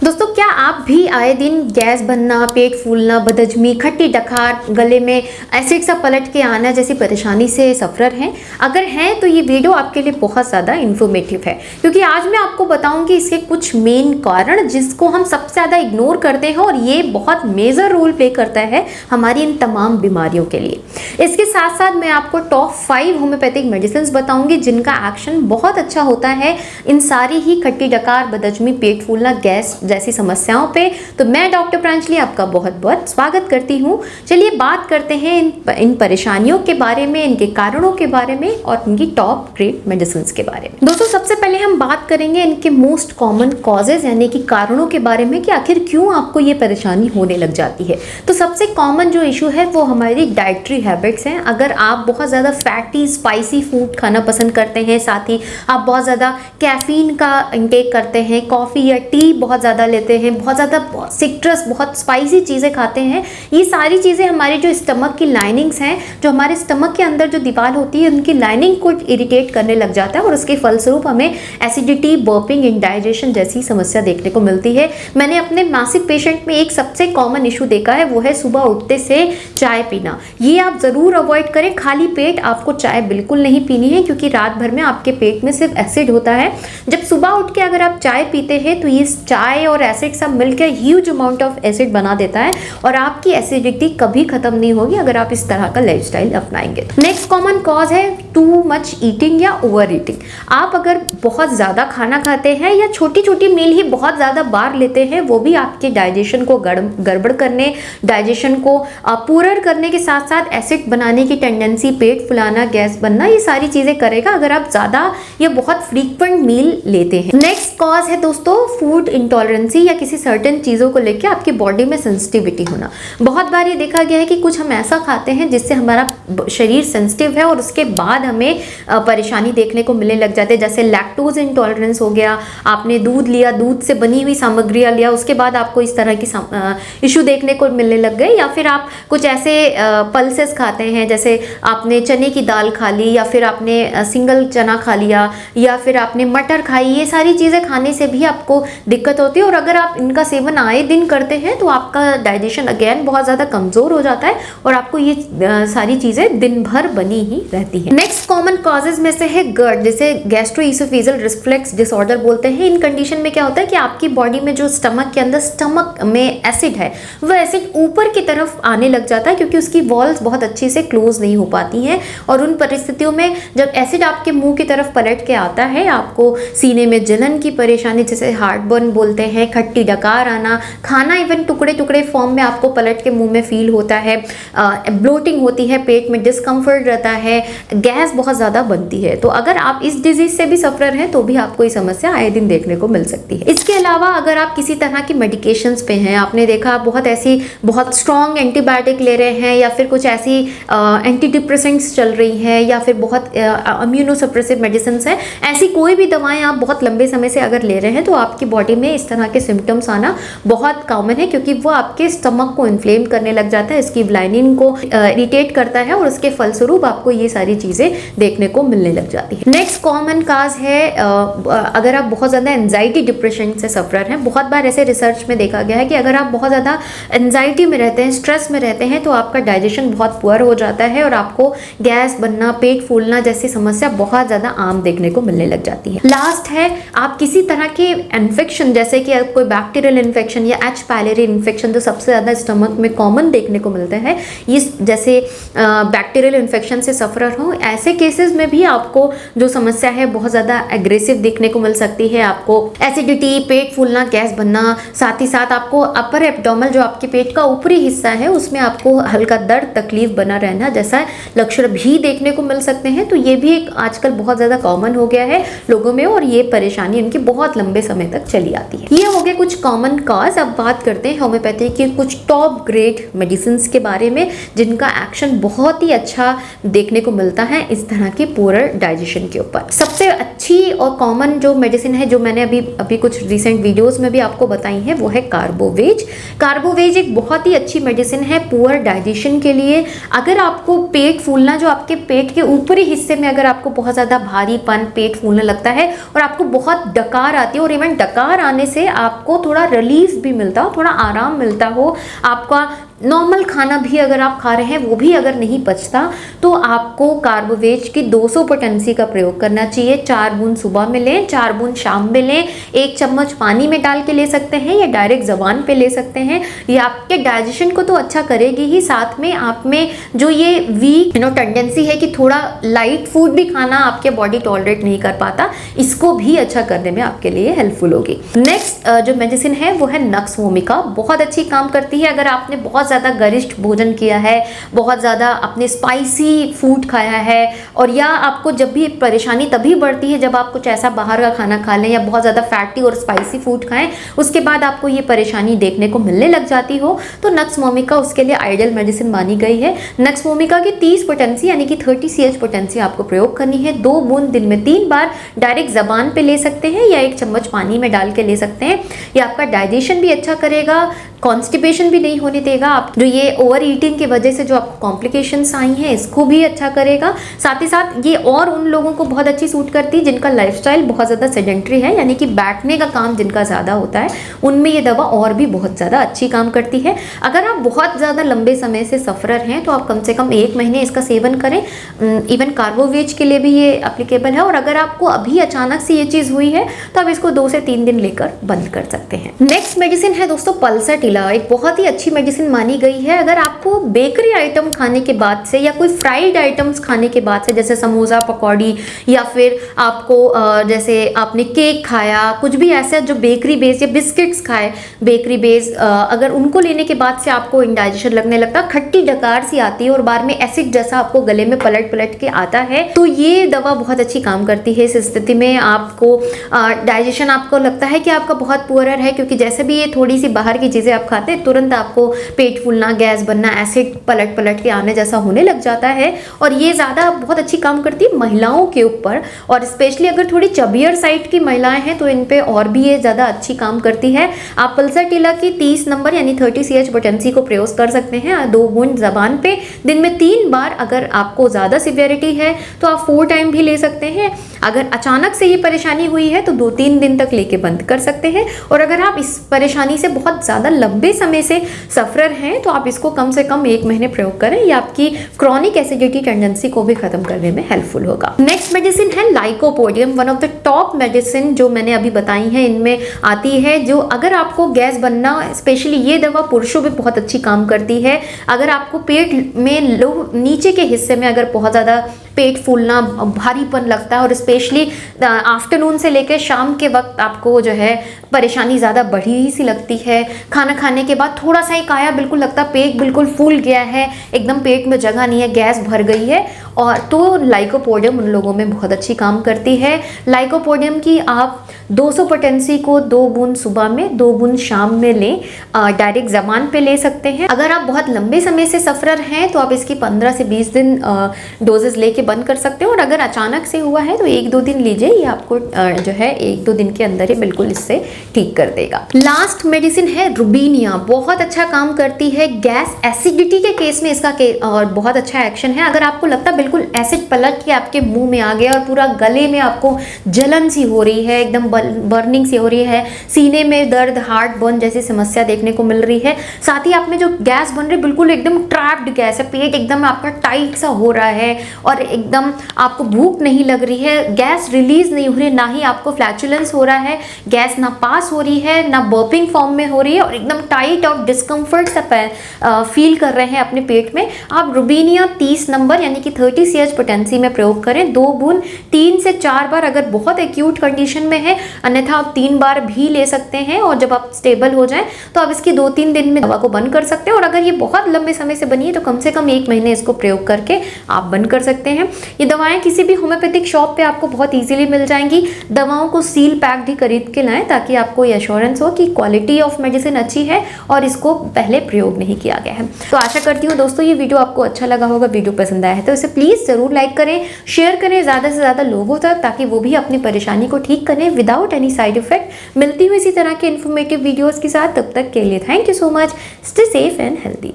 दोस्तों, क्या आप भी आए दिन गैस बनना, पेट फूलना, बदहजमी, खट्टी डकार, गले में एसिड सा पलट के आना जैसी परेशानी से सफ़र हैं? अगर हैं तो ये वीडियो आपके लिए बहुत ज़्यादा इन्फॉर्मेटिव है, क्योंकि आज मैं आपको बताऊंगी इसके कुछ मेन कारण जिसको हम सबसे ज़्यादा इग्नोर करते हैं और ये बहुत मेजर रोल प्ले करता है हमारी इन तमाम बीमारियों के लिए। इसके साथ साथ मैं आपको टॉप 5 होम्योपैथिक मेडिसिन बताऊंगी जिनका एक्शन बहुत अच्छा होता है इन सारी ही खट्टी डकार, बदहजमी, पेट फूलना, गैस जैसी समस्याओं पे। तो मैं डॉक्टर प्रांजलि आपका बहुत बहुत स्वागत करती हूँ। चलिए बात करते हैं इन परेशानियों के बारे में, इनके कारणों के बारे में और इनकी टॉप ग्रेड मेडिसिन के बारे में। दोस्तों, सबसे पहले हम बात करेंगे इनके मोस्ट कॉमन कॉजेज यानी कि कारणों के बारे में कि आखिर क्यों आपको ये परेशानी होने लग जाती है। तो सबसे कॉमन जो इशू है वो हमारी डाइटरी हैबिट्स हैं। अगर आप बहुत ज़्यादा फैटी स्पाइसी फूड खाना पसंद करते हैं, साथ ही आप बहुत ज़्यादा कैफीन का इंटेक करते हैं, कॉफ़ी या टी बहुत ज़्यादा लेते हैं, बहुत ज़्यादा सिट्रस, बहुत स्पाइसी चीज़ें खाते हैं, ये सारी चीज़ें हमारी जो स्टमक की लाइनिंग्स हैं, जो हमारे स्टमक के अंदर जो दीवार होती है उनकी लाइनिंग को इरिटेट करने लग जाता है और उसके फलस्वरूप हमें एसिडिटी, बर्पिंग, इंडाइजेशन जैसी समस्या देखने को मिलती है। मैंने अपने मासिक पेशेंट में एक सबसे कॉमन इशू देखा है, वो है सुबह उठते से चाय पीना। ये आप ज़रूर अवॉइड करें। खाली पेट आपको चाय बिल्कुल नहीं पीनी है, क्योंकि रात भर में आपके पेट में सिर्फ एसिड होता है। जब सुबह उठ के अगर आप चाय पीते हैं तो ये चाय और एसिड सब मिलकर ह्यूज अमाउंट ऑफ एसिड बना देता है और आपकी एसिडिटी कभी खत्म नहीं होगी अगर आप इस तरह का लाइफस्टाइल अपनाएंगे। नेक्स्ट कॉमन कॉज है टू मच ईटिंग या ओवर ईटिंग। आप अगर बहुत ज़्यादा खाना खाते हैं या छोटी छोटी मील ही बहुत ज़्यादा बार लेते हैं, वो भी आपके डाइजेशन को गड़बड़ करने, डाइजेशन को पूरा करने के साथ साथ एसिड बनाने की टेंडेंसी, पेट फुलाना, गैस बनना, ये सारी चीज़ें करेगा अगर आप ज़्यादा या बहुत फ्रीक्वेंट मील लेते हैं। नेक्स्ट कॉज है दोस्तों फूड इंटॉलरेंसी या किसी सर्टेन चीज़ों को लेकर आपकी बॉडी में सेंसिटिविटी होना। बहुत बार ये देखा गया है कि कुछ हम ऐसा खाते हैं जिससे हमारा शरीर सेंसिटिव है और उसके बाद हमें परेशानी देखने को मिलने लग जाते हैं। जैसे लैक्टोज इंटॉलरेंस हो गया, आपने दूध लिया, दूध से बनी हुई सामग्रियाँ लिया, उसके बाद आपको इस तरह की इशू देखने को मिलने लग गए। या फिर आप कुछ ऐसे पल्सेस खाते हैं, जैसे आपने चने की दाल खा ली या फिर आपने सिंगल चना खा लिया या फिर आपने मटर खाई, ये सारी चीज़ें खाने से भी आपको दिक्कत होती है। और अगर आप इनका सेवन आए दिन करते हैं तो आपका डाइजेशन अगेन बहुत ज़्यादा कमज़ोर हो जाता है और आपको ये सारी चीज़ें दिन भर बनी ही रहती हैं। नेक्स्ट कॉमन कॉजेज में से है GERD, जिसे गैस्ट्रोइसोफेजियल रिफ्लक्स डिसऑर्डर बोलते हैं। इन कंडीशन में क्या होता है कि आपकी बॉडी में जो स्टमक के अंदर स्टमक में एसिड है, वह एसिड ऊपर की तरफ आने लग जाता है क्योंकि उसकी वॉल्स बहुत अच्छे से क्लोज नहीं हो पाती हैं। और उन परिस्थितियों में जब एसिड आपके मुंह की तरफ पलट के आता है, आपको सीने में जलन की परेशानी, जैसे हार्टबर्न बोलते हैं, खट्टी डकार आना, खाना इवन टुकड़े टुकड़े फॉर्म में आपको पलट के मुंह में फील होता है, ब्लोटिंग होती है, पेट में डिस्कम्फर्ट रहता है, गैस बहुत ज़्यादा बनती है। तो अगर आप इस डिजीज से भी सफर हैं तो भी आपको ये समस्या आए दिन देखने को मिल सकती है। इसके अलावा अगर आप किसी तरह की मेडिकेशंस पे हैं, आपने देखा बहुत स्ट्रॉन्ग एंटीबायोटिक ले रहे हैं या फिर कुछ ऐसी एंटी डिप्रेसेंट्स चल रही हैं या फिर बहुत इम्यूनोसप्रेसिव मेडिसिन है, ऐसी कोई भी दवाएं आप बहुत लंबे समय से अगर ले रहे हैं तो आपकी बॉडी में इस तरह के सिम्टम्स आना बहुत कॉमन है, क्योंकि वो आपके स्टमक को इन्फ्लेम करने लग जाता है, इसकी लाइनिंग को इरिटेट करता है और उसके फलस्वरूप आपको ये सारी चीज़ें देखने को मिलने लग जाती है। नेक्स्ट कॉमन काज है अगर आप बहुत ज़्यादा एंजाइटी, डिप्रेशन से सफर हैं। बहुत बार ऐसे रिसर्च में देखा गया है कि अगर आप बहुत ज़्यादा एंजाइटी में रहते हैं, स्ट्रेस में रहते हैं, तो आपका डाइजेशन बहुत पुअर हो जाता है और आपको गैस बनना, पेट फूलना जैसी समस्या बहुत ज़्यादा आम देखने को मिलने लग जाती है। लास्ट है आप किसी तरह के इन्फेक्शन, जैसे कि कोई बैक्टीरियल इन्फेक्शन या एच पायलरी इन्फेक्शन जो सबसे ज़्यादा स्टमक में कॉमन देखने को मिलते हैं, ये जैसे बैक्टीरियल इन्फेक्शन से सफर हो, ऐसे केसेस में भी आपको जो समस्या है बहुत ज़्यादा एग्रेसिव देखने को मिल सकती है। आपको एसिडिटी, पेट फूलना, गैस बनना, साथ ही साथ आपको अपर एब्डोमेन जो आपके पेट का ऊपरी हिस्सा है उसमें आपको हल्का दर्द, तकलीफ बना रहना जैसा लक्षण भी देखने को मिल सकते हैं। तो ये भी एक आजकल बहुत ज़्यादा कॉमन हो गया है लोगों में और ये परेशानी उनकी बहुत लंबे समय तक चली आती है। ये हो गए कुछ कॉमन कॉज। अब बात करते हैं होम्योपैथी के कुछ टॉप ग्रेड मेडिसिन के बारे में जिनका एक्शन बहुत ही अच्छा देखने को मिलता है इस तरह के पुअर डाइजेशन डाइजेशन के ऊपर। सबसे अच्छी और कॉमन जो मेडिसिन है जो मैंने अभी कुछ रिसेंट वीडियोस में भी आपको बताई है वो है कार्बोवेज। कार्बोवेज एक बहुत ही अच्छी मेडिसिन है पुअर डाइजेशन के लिए। अगर आपको पेट फूलना, जो आपके पेट के ऊपरी हिस्से में अगर आपको बहुत ज़्यादा भारीपन, पेट फूलने लगता है और आपको बहुत डकार आती है, और इवन डकार आने से आपको थोड़ा रिलीफ भी मिलता हो, थोड़ा आराम मिलता हो, आपका नॉर्मल खाना भी अगर आप खा रहे हैं वो भी अगर नहीं पचता, तो आपको कार्बोवेज की 200 पोटेंसी का प्रयोग करना चाहिए। 4 बूंद सुबह में लें, 4 बूंद शाम में लें। 1 चम्मच पानी में डाल के ले सकते हैं या डायरेक्ट ज़बान पे ले सकते हैं। ये आपके डाइजेशन को तो अच्छा करेगी ही, साथ में आप में जो ये वीक टेंडेंसी है कि थोड़ा लाइट फूड भी खाना आपके बॉडी टॉलरेट नहीं कर पाता, इसको भी अच्छा करने में आपके लिए हेल्पफुल होगी। नेक्स्ट जो मेडिसिन है वो है नक्स वोमिका। बहुत अच्छी काम करती है। अगर आपने बहुत ज़्यादा गरिष्ठ भोजन किया है, बहुत ज़्यादा आपने स्पाइसी फूड खाया है, और या आपको जब भी परेशानी तभी बढ़ती है जब आप कुछ ऐसा बाहर का खाना खा लें या बहुत ज़्यादा फैटी और स्पाइसी फूड खाएं, उसके बाद आपको ये परेशानी देखने को मिलने लग जाती हो, तो नक्स वोमिका उसके लिए आइडियल मेडिसिन मानी गई है। नक्स वोमिका की 30 पोटेंसी यानी कि 30 CH पोटेंसी आपको प्रयोग करनी है। 2 बूंद दिन में 3 बार डायरेक्ट ज़बान पे ले सकते हैं या 1 चम्मच पानी में डाल के ले सकते हैं। ये आपका डाइजेशन भी अच्छा करेगा, कॉन्स्टिपेशन भी नहीं होने देगा। आप जो ये ओवर ईटिंग की वजह से जो आपको कॉम्प्लिकेशंस आई हैं इसको भी अच्छा करेगा। साथ ही साथ ये और उन लोगों को बहुत अच्छी सूट करती है जिनका लाइफस्टाइल बहुत ज़्यादा सेडेंट्री है, यानी कि बैठने का काम जिनका ज़्यादा होता है, उनमें ये दवा और भी बहुत ज़्यादा अच्छी काम करती है। अगर आप बहुत ज़्यादा लंबे समय से सफ़रर हैं तो आप कम से कम 1 महीने इसका सेवन करें। इवन कार्बोवेज के लिए भी ये एप्लीकेबल है। और अगर आपको अभी अचानक से ये चीज़ हुई है तो आप इसको 2 से 3 दिन लेकर बंद कर सकते हैं। नेक्स्ट मेडिसिन है दोस्तों पल्साटिला। एक बहुत ही अच्छी मेडिसिन मानी गई है। अगर आपको बेकरी आइटम खाने के बाद से या कोई फ्राइड आइटम्स खाने के बाद से, जैसे समोसा, पकौड़ी, या फिर आपको जैसे आपने केक खाया, कुछ भी ऐसा जो बेकरी बेस्ड, या बिस्किट्स खाए बेकरी बेस्ड, अगर उनको लेने के बाद से आपको इंडाइजेशन लगने लगता, खट्टी डकार सी आती है और बाद में एसिड जैसा आपको गले में पलट पलट के आता है, तो ये दवा बहुत अच्छी काम करती है। इस स्थिति में आपको डाइजेशन आपको लगता है कि आपका बहुत पुअर है, क्योंकि जैसे भी ये थोड़ी सी बाहर की चीज़ें आप खाते हैं तुरंत आपको पेट फूलना, गैस बनना, एसिड पलट पलट के आने जैसा होने लग जाता है। और ये ज़्यादा बहुत अच्छी काम करती है महिलाओं के ऊपर, और स्पेशली अगर थोड़ी चबियर साइड की महिलाएं हैं तो इन पे और भी ये ज़्यादा अच्छी काम करती है। आप पल्साटिला की 30 नंबर यानी 30 CH पोटेंसी को प्रयोग कर सकते हैं। 2 बूंद ज़बान पे दिन में 3 बार। अगर आपको ज़्यादा सिवियरिटी है तो आप 4 टाइम भी ले सकते हैं। अगर अचानक से ये परेशानी हुई है तो 2-3 दिन तक लेके बंद कर सकते हैं। और अगर आप इस परेशानी से बहुत ज़्यादा लंबे समय से सफ़रर हैं तो आप इसको कम से कम 1 महीने प्रयोग करें। ये आपकी क्रॉनिक एसिडिटी टेंडेंसी को भी खत्म करने में हेल्पफुल होगा। नेक्स्ट मेडिसिन है lycopodium. One of the top medicine जो मैंने अभी बताई है इनमें आती है। जो अगर आपको गैस बनना, स्पेशली ये दवा पुरुषों में बहुत अच्छी काम करती है। अगर आपको पेट में नीचे के हिस्से में अगर बहुत ज़्यादा पेट फूलना, भारीपन लगता है, और स्पेशली आफ्टरनून से लेकर शाम के वक्त आपको जो है परेशानी ज़्यादा बढ़ी सी लगती है, खाना खाने के बाद थोड़ा सा ही खाया, बिल्कुल लगता पेट बिल्कुल फूल गया है, एकदम पेट में जगह नहीं है, गैस भर गई है, और तो लाइकोपोडियम उन लोगों में बहुत अच्छी काम करती है। लाइकोपोडियम की आप 200 पोटेंसी को 2 बूंद सुबह में, 2 बूंद शाम में लें। डायरेक्ट ज़बान पे ले सकते हैं। अगर आप बहुत लंबे समय से सफ़रर हैं तो आप इसकी 15 से 20 दिन डोजेस लेके बंद कर सकते हैं। और अगर अचानक से हुआ है तो 1-2 दिन लीजिए, ये आपको जो है 1-2 दिन के अंदर ही बिल्कुल इससे ठीक कर देगा। लास्ट मेडिसिन है रुबीनिया। बहुत अच्छा काम करती है गैस एसिडिटी के केस में, इसका और बहुत अच्छा एक्शन है। अगर आपको लगता है बिल्कुल एसिड पलट के आपके मुंह में आ गया और पूरा गले में आपको जलन सी हो रही है, एकदम बर्निंग सी हो रही है, सीने में दर्द, हार्ट बर्न जैसी समस्या देखने को मिल रही है, साथ ही आप में जो गैस बन रही है बिल्कुल एकदम ट्रैप्ड गैस है, पेट एकदम आपका टाइट सा हो रहा है और एकदम आपको भूख नहीं लग रही है, गैस रिलीज नहीं हो रही, ना ही आपको फ्लैचुलेंस हो रहा है, गैस ना पास हो रही है ना बर्पिंग फॉर्म में हो रही है, और एकदम टाइट और डिस्कम्फर्ट सा फील कर रहे हैं अपने पेट में, आप रुबीनिया 30 नंबर यानी कि 30 CH पोटेंसी में प्रयोग करें। 2 बूंद 3 से 4 बार अगर बहुत एक्यूट कंडीशन में है, अन्यथा आप 3 बार भी ले सकते हैं। और जब आप स्टेबल हो जाएं तो आप इसकी 2-3 दिन में दवा को बंद कर सकते हैं। और अगर ये बहुत लंबे समय से बनी है तो कम से कम 1 महीने इसको प्रयोग करके आप बंद कर सकते हैं। हैं। ये दवाएं किसी भी होम्योपैथिक शॉप पे आपको बहुत इजीली मिल जाएंगी। दवाओं को सील पैक्ड ही खरीद के लाएं ताकि आपको ये एश्योरेंस हो कि क्वालिटी ऑफ मेडिसिन अच्छी है और इसको पहले प्रयोग नहीं किया गया है। तो आशा करती हूँ दोस्तों ये वीडियो आपको अच्छा लगा होगा। वीडियो पसंद आया है तो इसे प्लीज़ ज़रूर लाइक करें, शेयर करें ज़्यादा से ज़्यादा लोगों तक, ताकि वो भी अपनी परेशानी को ठीक करें विदाउट एनी साइड इफेक्ट। मिलती हूँ इसी तरह के इन्फॉर्मेटिव वीडियोज़ के साथ, तब तक के लिए thank you so much. Stay safe and healthy.